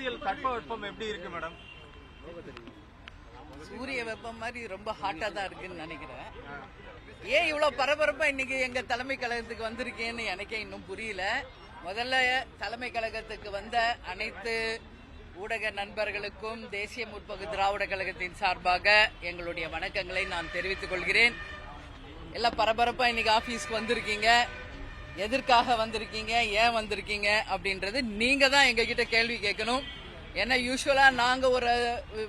அரசியல் தட்பவெப்பம் எப்படி இருக்கு மேடம்? சூரிய வெப்பம் மாதிரி ரொம்ப ஹாட்டா தான் இருக்குன்னு நினைக்கிறேன். ஏன் இவ்வளவு பரபரப்பா இன்னைக்கு எங்க தலைமை கழகத்துக்கு வந்திருக்கேன்னு எனக்கே இன்னும் புரியல. முதல்ல தலைமை கழகத்துக்கு வந்த அனைத்து ஊடக நண்பர்களுக்கும் தேசிய முற்போக்கு திராவிட கழகத்தின் சார்பாக எங்களுடைய வணக்கங்களை நான் தெரிவித்துக் கொள்கிறேன். எல்லாம் பரபரப்பா இன்னைக்கு ஆபீஸ்க்கு வந்திருக்கீங்க. எதற்காக வந்திருக்கீங்க, ஏன் வந்திருக்கீங்க அப்படின்றது நீங்க தான் எங்க கிட்ட கேள்வி கேட்கணும். ஏன்னா யூஸ்வலா நாங்க ஒரு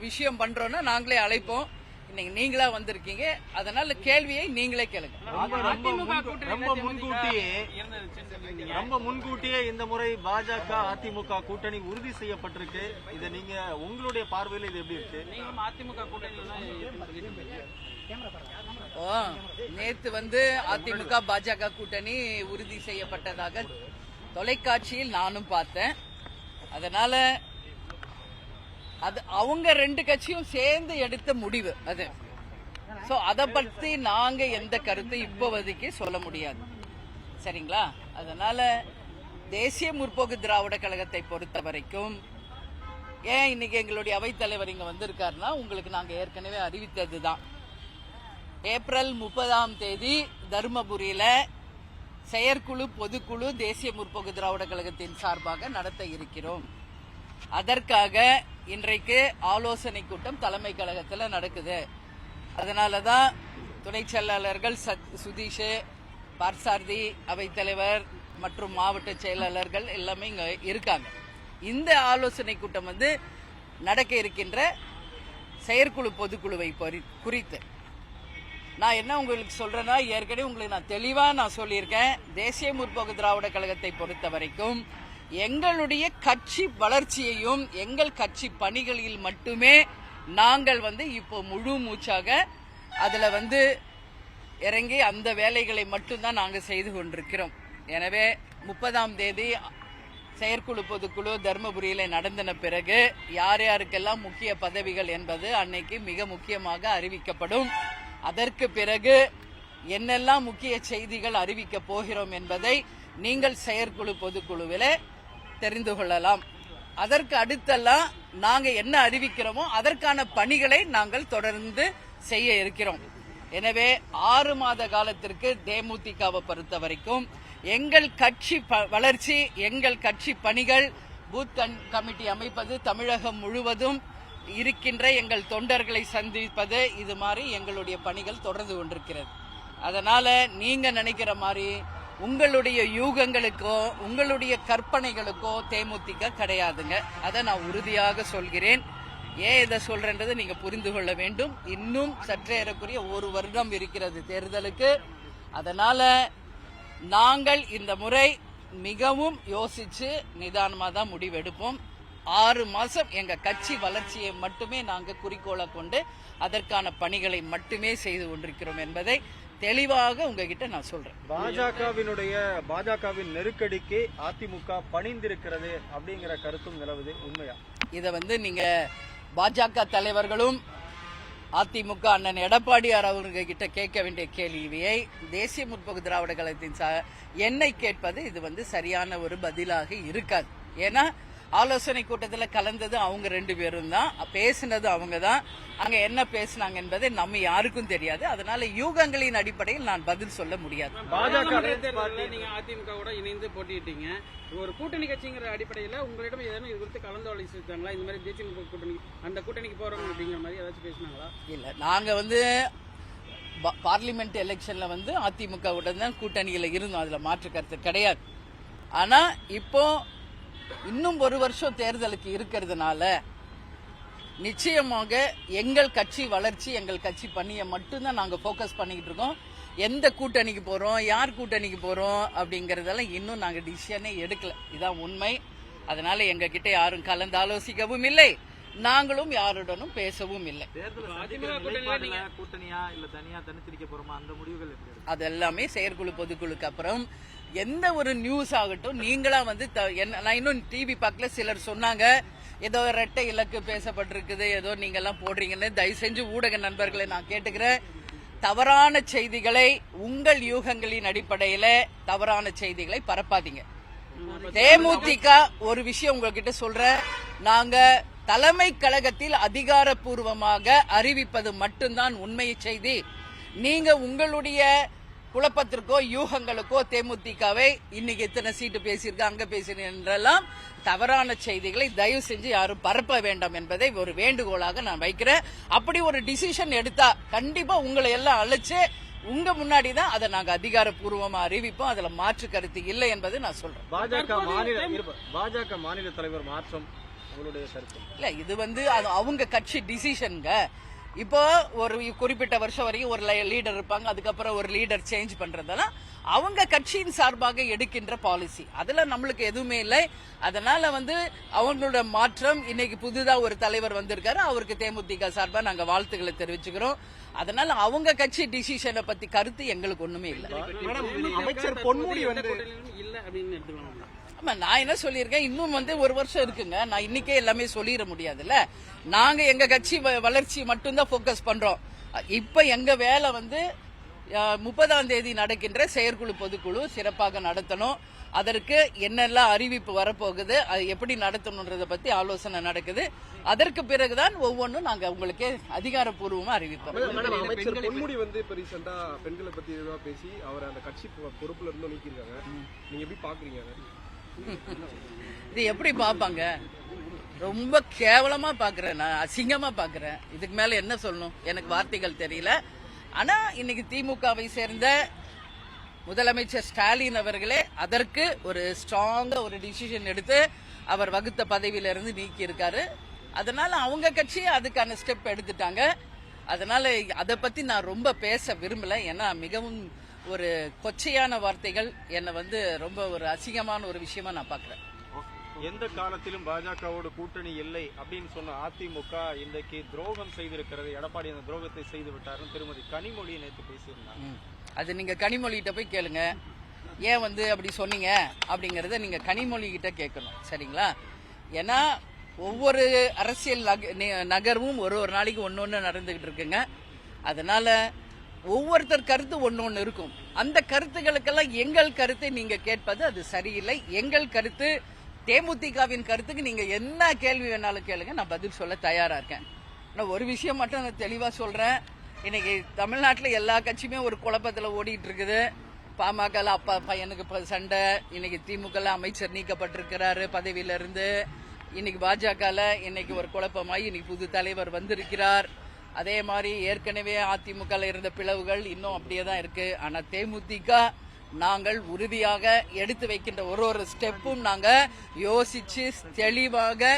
விஷயம் பண்றோம்னா நாங்களே அழைப்போம். இன்னைக்கு நீங்களா வந்திருக்கீங்க, அதனால கேள்வியை நீங்களே கேளுங்க. ரொம்ப முன்கூட்டியே இந்த முறை பாஜக அதிமுக கூட்டணி உறுதி செய்யப்பட்டிருக்கு. இதை நீங்க உங்களுடைய பார்வையில் இது எப்படி இருக்கு? அதிமுக கூட்டணி நேத்து அதிமுக பாஜக கூட்டணி உறுதி செய்யப்பட்டதாக தொலைக்காட்சியில் நானும் பார்த்தேன். அதனால அது அவங்க ரெண்டு கட்சியும் சேர்ந்து எடுத்த முடிவு அது. சோ அத பத்தி நாங்க எந்த கருத்து இப்போதைக்கு சொல்ல முடியாது, சரிங்களா? அதனால தேசிய முற்போக்கு திராவிட கழகத்தை பொறுத்த வரைக்கும் ஏன் இன்னைக்கு எங்களுடைய அவைத்தலைவர் இங்க வந்திருக்காருன்னா உங்களுக்கு நாங்க ஏற்கனவே அறிவித்ததுதான். ஏப்ரல் 30 தருமபுரியில செயற்குழு பொதுக்குழு தேசிய முற்போக்கு திராவிட கழகத்தின் சார்பாக நடத்த இருக்கிறோம். அதற்காக இன்றைக்கு ஆலோசனை கூட்டம் தலைமை கழகத்தில் நடக்குது. அதனாலதான் துணை செயலாளர்கள் சுதீஷ், பார்சாரதி, அவைத்தலைவர் மற்றும் மாவட்ட செயலாளர்கள் எல்லாமே இங்க இருக்காங்க. இந்த ஆலோசனை கூட்டம் நடக்க இருக்கின்ற செயற்குழு பொதுக்குழுவை குறித்து நான் என்ன உங்களுக்கு சொல்றேன்னா, ஏற்கனவே உங்களுக்கு நான் தெளிவா சொல்லியிருக்கேன். தேசிய முற்போக்கு திராவிட கழகத்தை பொறுத்த வரைக்கும் எங்களுடைய கட்சி வளர்ச்சியையும் எங்கள் கட்சி பணிகளில் மட்டுமே நாங்கள் இப்போ முழு மூச்சாக அதுல இறங்கி அந்த வேலைகளை மட்டும்தான் நாங்கள் செய்து கொண்டிருக்கிறோம். எனவே 30 செயற்குழு பொதுக்குழு தர்மபுரியில நடந்தன பிறகு யார் யாருக்கெல்லாம் முக்கிய பதவிகள் என்பது அன்னைக்கு மிக முக்கியமாக அறிவிக்கப்படும். அதற்கு பிறகு என்னெல்லாம் முக்கிய செய்திகள் அறிவிக்க போகிறோம் என்பதை நீங்கள் செயற்குழு பொதுக்குழுவில தெரிந்து கொள்ளலாம். அதற்கு அடுத்தெல்லாம் நாங்க என்ன அறிவிக்கிறோமோ அதற்கான பணிகளை நாங்கள் தொடர்ந்து செய்ய இருக்கிறோம். எனவே 6 மாத காலத்திற்கு தேமுதிகவை பொறுத்த வரைக்கும் எங்கள் கட்சி வளர்ச்சி, எங்கள் கட்சி பணிகள், பூத் கமிட்டி அமைப்பது, தமிழகம் முழுவதும் இருக்கின்ற எங்கள் தொண்டர்களை சந்திப்பது, இது மாதிரி எங்களுடைய பணிகள் தொடர்ந்து கொண்டிருக்கிறது. அதனால நீங்க நினைக்கிற மாதிரி உங்களுடைய யூகங்களுக்கோ உங்களுடைய கற்பனைகளுக்கோ தேமுதிக கிடையாதுங்க. அதை நான் உறுதியாக சொல்கிறேன். ஏன் இதை சொல்றேன்றது நீங்க புரிந்து கொள்ள வேண்டும். இன்னும் சற்றேறக்குரிய 1 வருடம் இருக்கிறது தேர்தலுக்கு. அதனால நாங்கள் இந்த முறை மிகவும் யோசிச்சு நிதானமா தான் முடிவெடுப்போம். 6 மாசம் எங்க கட்சி வளர்ச்சியை மட்டுமே நாங்க குறிக்கோளை கொண்டு அதற்கான பணிகளை மட்டுமே செய்து கொண்டிருக்கிறோம் என்பதை தெளிவாக உங்ககிட்ட நான் சொல்றேன். பாஜகவின் நெருக்கடிக்கு அதிமுக பணிந்திருக்கிறது அப்படிங்கிற கருத்தும் நிலவுது, உண்மையா? இதை நீங்க பாஜக தலைவர்களும் அதிமுக அண்ணன் எடப்பாடியார் அவர்கள் கிட்ட கேட்க வேண்டிய கேள்வியை தேசிய முற்போக்கு திராவிட கழகத்தின் என்னை கேட்பது இது சரியான ஒரு பதிலாக இருக்காது. ஏன்னா ஆலோசனை கூட்டத்தில் கலந்தது அவங்க 2 பேரும் தான், பேசினது அவங்க தான். அங்க என்ன பேசினாங்க என்பதை நம்ம யாருக்கும் தெரியாது. அதனால யூகங்களின் அடிப்படையில் நான் பதில் சொல்ல முடியாது. நீங்க அதிமுக இணைந்து போட்டிட்டீங்க, ஒரு கூட்டணி கட்சிங்கிற அடிப்படையில் உங்களிடம் ஏதாவது இது குறித்து கலந்து ஆலோசிச்சாங்களா? இந்த மாதிரி தேசிய கூட்டணி அந்த கூட்டணிக்கு போறோம் அப்படிங்கிற மாதிரி ஏதாச்சும் பேசினாங்களா? இல்ல, நாங்க பார்லிமெண்ட் எலெக்ஷன்ல அதிமுக தான் கூட்டணியில இருந்தோம், அதுல மாற்று கருத்து கிடையாது. ஆனா இப்போ இன்னும் 1 வருஷம் தேர்தலுக்கு இருக்கிறதுனால நிச்சயமாக எங்கள் கட்சி வளர்ச்சி, எங்கள் கட்சி பணியை மட்டும்தான் நாங்க போக்கஸ் பண்ணிக்கிட்டு இருக்கோம். எந்த கூட்டணிக்கு போறோம், யார் கூட்டணிக்கு போறோம் அப்படிங்கறதெல்லாம் இன்னும் நாங்க டிசிஷனே எடுக்கல. இதான் உண்மை. அதனால எங்க கிட்ட யாரும் கலந்து ஆலோசிக்கவும் இல்லை, நாங்களும் யாருடனும் பேசவும் இல்லை. அது எல்லாமே செயற்குழு பொதுக்குழுக்கு அப்புறம் எந்த ஒரு நியூஸ் ஆகட்டும் நீங்களா நான் இன்னும் டிவி பார்க்கல, சிலர் சொன்னாங்க ஏதோ இரட்டை இலக்கு பேசப்பட்டிருக்குது, ஏதோ நீங்க எல்லாம் போடுறீங்கன்னு. தயவு செஞ்சு ஊடக நண்பர்களை நான் கேட்டுக்கிறேன், தவறான செய்திகளை உங்கள் யூகங்களின் அடிப்படையில தவறான செய்திகளை பரப்பாதீங்க. தேமுதிக ஒரு விஷயம் உங்ககிட்ட சொல்றேன், நாங்க தலைமை கழகத்தில் அதிகாரப்பூர்வமாக அறிவிப்பது மட்டும்தான் உண்மை செய்தி. நீங்க உங்களுடைய குழப்பத்திற்கோ யூகங்களுக்கோ தேமுதிகவை இன்னைக்கு இத்தனை சீட்டு பேசியிருக்க அங்க பேசினேன் என்றெல்லாம் தவறான செய்திகளை தயவு செஞ்சு யாரும் பரப்ப வேண்டாம் என்பதை ஒரு வேண்டுகோளாக நான் வைக்கிறேன். அப்படி ஒரு டிசிஷன் எடுத்தா கண்டிப்பா உங்களை எல்லாம் அழைச்சு உங்க முன்னாடி தான் அதை நாங்க அதிகாரப்பூர்வமா அறிவிப்போம். அதுல மாற்று கருத்து இல்லை என்பதை நான் சொல்றேன். பாஜக மாநில தலைவர் மாற்றம் உங்களுடைய கருத்து இல்ல, இது அது அவங்க கட்சி டிசிஷனுங்க. இப்போ ஒரு குறிப்பிட்ட வருஷம் வரைக்கும் ஒரு லீடர் இருப்பாங்க, அதுக்கப்புறம் ஒரு லீடர் சேஞ்ச் பண்றதெல்லாம் அவங்க கட்சியின் சார்பாக எடுக்கின்ற பாலிசி. அதுல நம்மளுக்கு எதுவுமே இல்லை. அதனால அவங்களோட மாற்றம், இன்னைக்கு புதுதா ஒரு தலைவர் வந்திருக்காரு, அவருக்கு தேமுதிக சார்பா நாங்க வாழ்த்துக்களை தெரிவிச்சுக்கிறோம். அதனால அவங்க கட்சி டிசிஷனை பத்தி கருத்து எங்களுக்கு ஒண்ணுமே இல்லை. அமைச்சர் பொன்முடி இல்ல அப்படின்னு எடுத்துக்கலாம். ஆமா, நான் என்ன சொல்லியிருக்கேன், இன்னும் ஒரு வருஷம் இருக்குங்க. நான் இன்னைக்கே எல்லாமே சொல்லிட முடியாதுல்ல. நாங்க எங்க கட்சி வளர்ச்சி மட்டும்தான் போக்கஸ் பண்றோம். இப்ப எங்க வேலை 30ஆம் தேதி நடக்கின்ற செயற்குழு பொதுக்குழு சிறப்பாக நடத்தணும். அதற்கு என்னெல்லாம் அறிவிப்பு வரப்போகுது, அது எப்படி நடத்தணும்ன்றத பத்தி ஆலோசனை நடக்குது. அதற்கு பிறகுதான் ஒவ்வொன்றும் நாங்க உங்களுக்கு அதிகாரப்பூர்வமா அறிவிப்போம். அமைச்சர் பொன்முடி இப்ப ரீசெண்டா பெண்களை பத்தி பேசி அவர் அந்த கட்சி பொறுப்புல இருந்து நீக்கிருக்காங்க. நீங்க எப்படி பாக்குறீங்க? இது எப்படி பாப்பாங்க? ரொம்ப கேவலமா பாக்குறேன், நான் அசிங்கமா பாக்குறேன். இதுக்கு மேல என்ன சொல்லணும், எனக்கு வார்த்தைகள் தெரியல. ஆனா இன்னைக்கு திமுகவை சேர்ந்த முதலமைச்சர் ஸ்டாலின் அவர்களே அதற்கு ஒரு ஸ்ட்ராங்கா ஒரு டிசிஷன் எடுத்து அவர் வகுத்த பதவியில இருந்து நீக்கி இருக்காரு. அதனால அவங்க கட்சி அதுக்கான ஸ்டெப் எடுத்துட்டாங்க. அதனால அதை பத்தி நான் ரொம்ப பேச விரும்பல. ஏன்னா மிகவும் ஒரு கொச்சையான வார்த்தைகள் என்னை ரொம்ப ஒரு அசிங்கமான ஒரு விஷயமா நான் பாக்குறேன். எந்த காலத்திலும் பாஜகவோட கூட்டணி இல்லை அப்படின்னு சொன்ன அதிமுக இன்றைக்கு துரோகம் செய்திருக்கிறது. எடப்பாடி அந்த துரோகத்தை செய்து விட்டாருன்னு திருமதி கனிமொழி நேற்று பேசியிருந்தாங்க. அது நீங்க கனிமொழிகிட்ட போய் கேளுங்க, ஏன் அப்படி சொன்னீங்க அப்படிங்கறத நீங்க கனிமொழி கிட்ட கேட்கணும், சரிங்களா? ஏன்னா ஒவ்வொரு அரசியல் நகர்வும் ஒரு நாளைக்கு ஒன்னொன்னு நடந்துகிட்டு இருக்குங்க. அதனால ஒவ்வொருத்தர் கருத்து ஒன்னொன்னு இருக்கும். அந்த கருத்துக்களுக்கெல்லாம் எங்கள் கருத்தை நீங்க கேட்பது அது சரியில்லை. எங்கள் கருத்து, தேமுதிகவின் கருத்துக்கு நீங்க என்ன கேள்வி வேணாலும் கேளுங்க, நான் பதில் சொல்ல தயாரா இருக்கேன். நான் ஒரு விஷயம் மட்டும் நான் தெளிவா சொல்றேன், இன்னைக்கு தமிழ்நாட்டில் எல்லா கட்சியுமே ஒரு குழப்பத்தில் ஓடிட்டு இருக்குது. பாமக அப்பா பையனுக்கு சண்டை, இன்னைக்கு திமுக அமைச்சர் நீக்கப்பட்டிருக்கிறாரு பதவியில இருந்து. இன்னைக்கு பாஜக இன்னைக்கு ஒரு குழப்பமாயி இன்னைக்கு புது தலைவர் வந்திருக்கிறார். அதே மாதிரி ஏற்கனவே அதிமுக இருந்த பிளவுகள் இன்னும் அப்படியே தான் இருக்கு. ஆனா தேமுதிக நாங்கள் உறுதியாக எடுத்து வைக்கின்ற ஒரு ஸ்டெப்பும் நாங்க யோசிச்சு தெளிவாக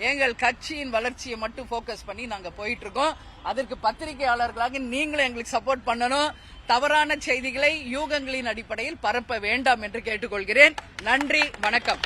எங்கள் கட்சியின் வளர்ச்சியை மட்டும் போக்கஸ் பண்ணி நாங்க போயிட்டு இருக்கோம். அதற்கு பத்திரிகையாளர்களாக நீங்களும் எங்களுக்கு சப்போர்ட் பண்ணணும். தவறான செய்திகளை யூகங்களின் அடிப்படையில் பரப்ப வேண்டாம் என்று கேட்டுக்கொள்கிறேன். நன்றி, வணக்கம்.